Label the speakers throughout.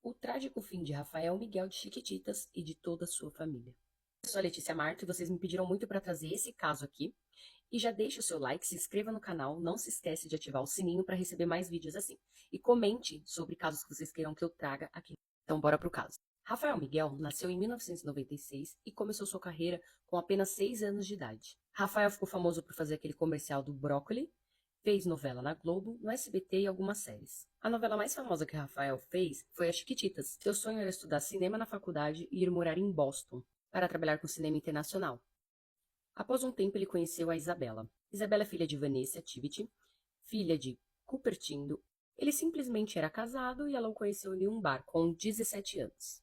Speaker 1: O trágico fim de Rafael Miguel de Chiquititas e de toda a sua família. Eu sou a Letícia Marto e vocês me pediram muito para trazer esse caso aqui. E já deixa o seu like, se inscreva no canal, não se esquece de ativar o sininho para receber mais vídeos assim. E comente sobre casos que vocês queiram que eu traga aqui. Então bora pro caso. Rafael Miguel nasceu em 1996 e começou sua carreira com apenas 6 anos de idade. Rafael ficou famoso por fazer aquele comercial do brócoli, fez novela na Globo, no SBT e algumas séries. A novela mais famosa que Rafael fez foi As Chiquititas. Seu sonho era estudar cinema na faculdade e ir morar em Boston para trabalhar com cinema internacional. Após um tempo, ele conheceu a Isabela. Isabela é filha de Vanessa Tiviti, filha de Cupertindo. Ele simplesmente era casado e ela o conheceu em um bar com 17 anos.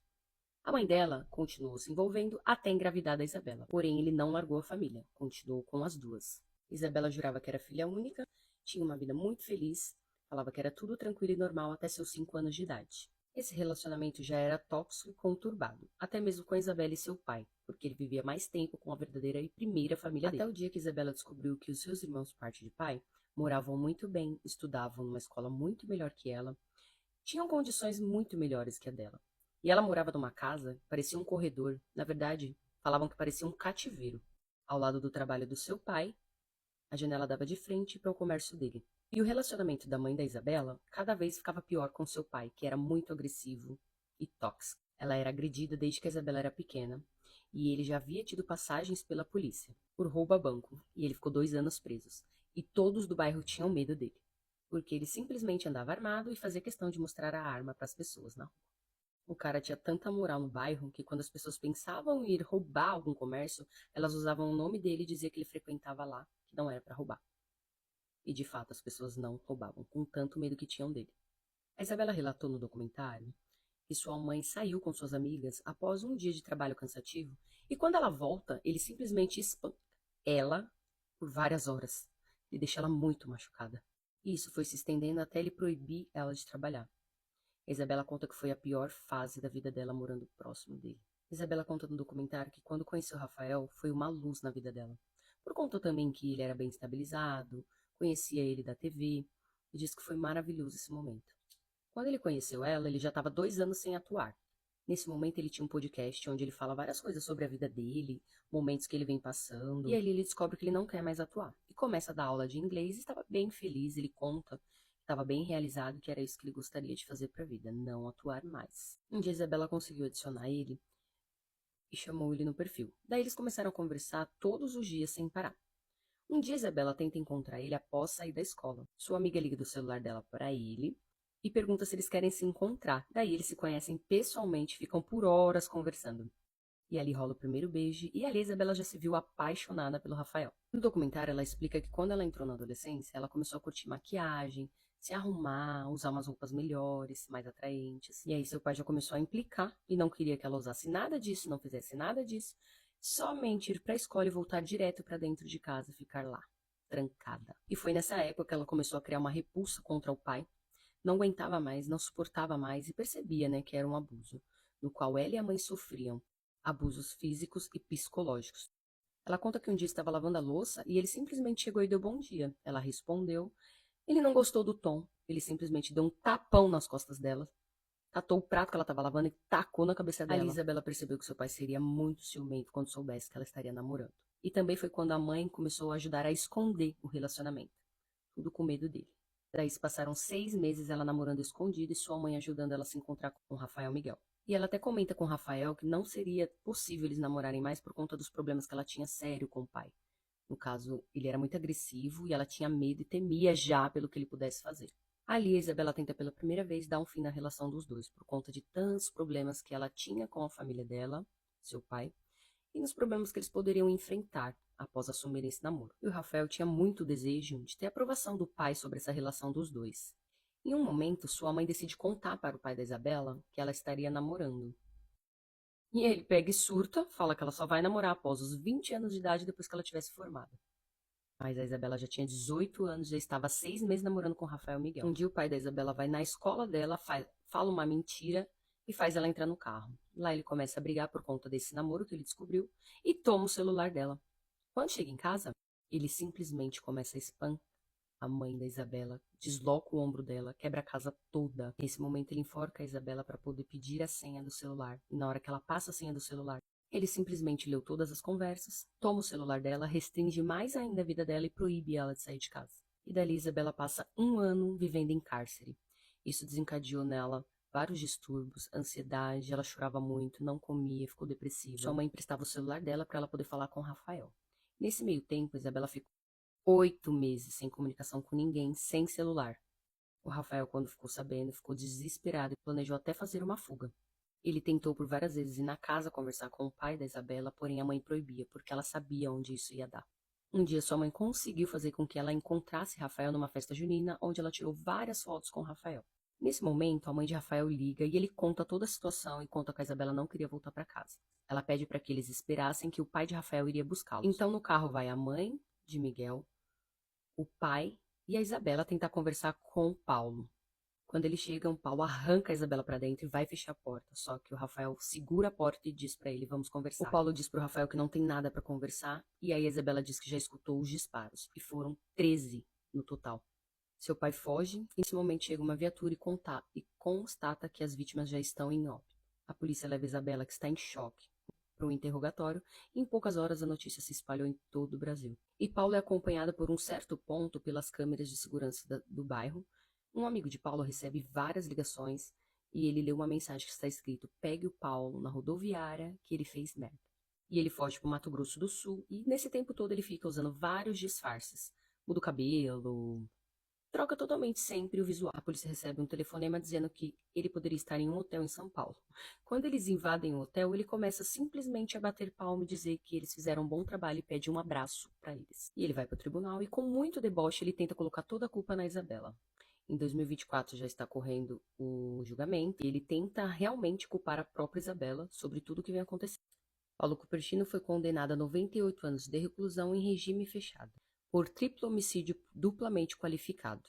Speaker 1: A mãe dela continuou se envolvendo até engravidar da Isabela, porém ele não largou a família, continuou com as duas. Isabela jurava que era filha única, tinha uma vida muito feliz, falava que era tudo tranquilo e normal até seus 5 anos de idade. Esse relacionamento já era tóxico e conturbado, até mesmo com Isabela e seu pai, porque ele vivia mais tempo com a verdadeira e primeira família dele. Até o dia que Isabela descobriu que os seus irmãos, parte de pai, moravam muito bem, estudavam numa escola muito melhor que ela, tinham condições muito melhores que a dela. E ela morava numa casa, parecia um corredor, na verdade, falavam que parecia um cativeiro. Ao lado do trabalho do seu pai, a janela dava de frente para o comércio dele. E o relacionamento da mãe da Isabela cada vez ficava pior com seu pai, que era muito agressivo e tóxico. Ela era agredida desde que a Isabela era pequena, e ele já havia tido passagens pela polícia, por roubo a banco, e ele ficou 2 anos preso. E todos do bairro tinham medo dele, porque ele simplesmente andava armado e fazia questão de mostrar a arma para as pessoas na rua. O cara tinha tanta moral no bairro que quando as pessoas pensavam em ir roubar algum comércio, elas usavam o nome dele e diziam que ele frequentava lá, que não era para roubar. E de fato as pessoas não roubavam, com tanto medo que tinham dele. A Isabela relatou no documentário que sua mãe saiu com suas amigas após um dia de trabalho cansativo e quando ela volta, ele simplesmente espanta ela por várias horas e deixa ela muito machucada. E isso foi se estendendo até ele proibir ela de trabalhar. A Isabela conta que foi a pior fase da vida dela morando próximo dele. Isabela conta no documentário que quando conheceu Rafael, foi uma luz na vida dela. Por conta também que ele era bem estabilizado, conhecia ele da TV, e disse que foi maravilhoso esse momento. Quando ele conheceu ela, ele já estava 2 anos sem atuar. Nesse momento ele tinha um podcast onde ele fala várias coisas sobre a vida dele, momentos que ele vem passando, e ali ele descobre que ele não quer mais atuar. E começa a dar aula de inglês e estava bem feliz, ele conta estava bem realizado que era isso que ele gostaria de fazer para a vida, não atuar mais. Um dia Isabela conseguiu adicionar ele e chamou ele no perfil. Daí eles começaram a conversar todos os dias sem parar. Um dia Isabela tenta encontrar ele após sair da escola. Sua amiga liga do celular dela para ele e pergunta se eles querem se encontrar. Daí eles se conhecem pessoalmente, ficam por horas conversando. E ali rola o primeiro beijo, e ali a Isabela já se viu apaixonada pelo Rafael. No documentário, ela explica que quando ela entrou na adolescência, ela começou a curtir maquiagem, se arrumar, usar umas roupas melhores, mais atraentes. E aí seu pai já começou a implicar e não queria que ela usasse nada disso, não fizesse nada disso, somente ir para a escola e voltar direto para dentro de casa, ficar lá, trancada. E foi nessa época que ela começou a criar uma repulsa contra o pai, não aguentava mais, não suportava mais e percebia, né, que era um abuso, no qual ela e a mãe sofriam abusos físicos e psicológicos. Ela conta que um dia estava lavando a louça e ele simplesmente chegou e deu bom dia. Ela respondeu. Ele não gostou do tom. Ele simplesmente deu um tapão nas costas dela, catou o prato que ela estava lavando e tacou na cabeça dela. Ali Isabela percebeu que seu pai seria muito ciumento quando soubesse que ela estaria namorando. E também foi quando a mãe começou a ajudar a esconder o relacionamento. Tudo com medo dele. Daí se passaram 6 meses ela namorando escondida e sua mãe ajudando ela a se encontrar com Rafael Miguel. E ela até comenta com o Rafael que não seria possível eles namorarem mais por conta dos problemas que ela tinha sério com o pai. No caso, ele era muito agressivo e ela tinha medo e temia já pelo que ele pudesse fazer. Ali, a Isabela tenta pela primeira vez dar um fim na relação dos dois, por conta de tantos problemas que ela tinha com a família dela, seu pai, e nos problemas que eles poderiam enfrentar após assumirem esse namoro. E o Rafael tinha muito desejo de ter a aprovação do pai sobre essa relação dos dois. Em um momento, sua mãe decide contar para o pai da Isabela que ela estaria namorando. E ele pega e surta, fala que ela só vai namorar após os 20 anos de idade depois que ela tivesse formada. Mas a Isabela já tinha 18 anos, já estava há 6 meses namorando com o Rafael Miguel. Um dia o pai da Isabela vai na escola dela, fala uma mentira e faz ela entrar no carro. Lá ele começa a brigar por conta desse namoro que ele descobriu e toma o celular dela. Quando chega em casa, ele simplesmente começa a espancar A mãe da Isabela desloca o ombro dela, quebra a casa toda. Nesse momento ele enforca a Isabela para poder pedir a senha do celular. E na hora que ela passa a senha do celular, ele simplesmente leu todas as conversas, toma o celular dela, restringe mais ainda a vida dela e proíbe ela de sair de casa. E dali Isabela passa 1 ano vivendo em cárcere. Isso desencadeou nela vários distúrbios, ansiedade, ela chorava muito, não comia, ficou depressiva. Sua mãe emprestava o celular dela para ela poder falar com o Rafael. Nesse meio tempo, Isabela ficou 8 meses sem comunicação com ninguém, sem celular. O Rafael, quando ficou sabendo, ficou desesperado e planejou até fazer uma fuga. Ele tentou por várias vezes ir na casa conversar com o pai da Isabela, porém a mãe proibia, porque ela sabia onde isso ia dar. Um dia sua mãe conseguiu fazer com que ela encontrasse Rafael numa festa junina, onde ela tirou várias fotos com Rafael. Nesse momento, a mãe de Rafael liga e ele conta toda a situação e conta que a Isabela não queria voltar para casa. Ela pede para que eles esperassem que o pai de Rafael iria buscá-los. Então no carro vai a mãe de Miguel, o pai e a Isabela tentar conversar com o Paulo. Quando eles chegam, Paulo arranca a Isabela para dentro e vai fechar a porta. Só que o Rafael segura a porta e diz para ele, vamos conversar. O Paulo diz pro Rafael que não tem nada para conversar. E aí a Isabela diz que já escutou os disparos. E foram 13 no total. Seu pai foge. Nesse momento chega uma viatura e constata que as vítimas já estão em óbito. A polícia leva a Isabela, que está em choque, para um interrogatório, e em poucas horas a notícia se espalhou em todo o Brasil. E Paulo é acompanhado por um certo ponto pelas câmeras de segurança do bairro. Um amigo de Paulo recebe várias ligações e ele lê uma mensagem que está escrito: pegue o Paulo na rodoviária que ele fez merda. E ele foge para o Mato Grosso do Sul e nesse tempo todo ele fica usando vários disfarces. Muda o cabelo, troca totalmente sempre o visual. A polícia recebe um telefonema dizendo que ele poderia estar em um hotel em São Paulo. Quando eles invadem o hotel, ele começa simplesmente a bater palma e dizer que eles fizeram um bom trabalho e pede um abraço para eles. E ele vai para o tribunal e com muito deboche ele tenta colocar toda a culpa na Isabela. Em 2024 já está correndo o julgamento e ele tenta realmente culpar a própria Isabela sobre tudo o que vem acontecendo. Paulo Cupertino foi condenado a 98 anos de reclusão em regime fechado por triplo homicídio duplamente qualificado.